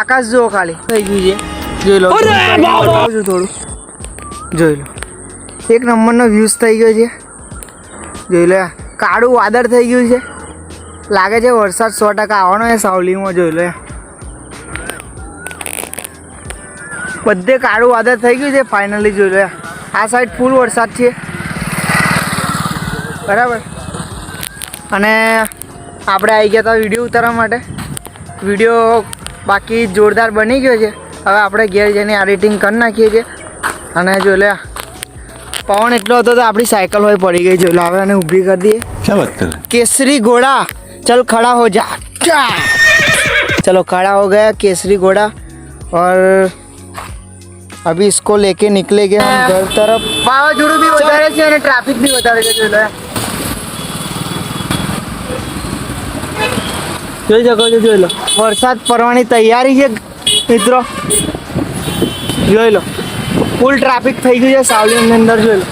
આકાશ જો ખાલી થઈ ગયું છે, જોઈ લો થોડું, જોઈ લો એક નંબરનો વ્યૂઝ થઈ ગયો છે, જોઈ લો કાળું વાદળ થઈ ગયું છે, લાગે છે વરસાદ 100% આવવાનો છે સાવલીમાં, જોઈ લો બધે કાળું વાદળ થઈ ગયું છે ફાઇનલી, જોઈ લો આ સાઈડ ફૂલ વરસાદ છે બરાબર. અને આપણે આવી ગયા હતા વિડીયો ઉતારવા માટે, વિડીયો બાકી જોરદાર બની ગયો છે. હવે આપણે ઘેર જઈને એડિટિંગ કરી નાખીએ છીએ. અને જોઈ લે પવન એટલો હતો તો આપણી સાયકલ હોય પડી ગઈ, જોઈ લો હવે અને ઊભી કરી દઈએ. क्या बात कर रहे हैं? केसरी घोड़ा चल खड़ा हो जा, चलो खड़ा हो गया केसरी घोड़ा. और अभी इसको लेके निकलेंगे हम घर तरफ. વાવાઝોડું બી વધારે છે અને ટ્રાફિક બી વધારે છે, જોઈ લો જોઈ શકો છો, જોઈ લો વરસાદ પડવાની તૈયારી છે મિત્રો, જોઈ લો ફૂલ ટ્રાફિક થઈ ગયું છે સાવલીની અંદર, જોઈ લો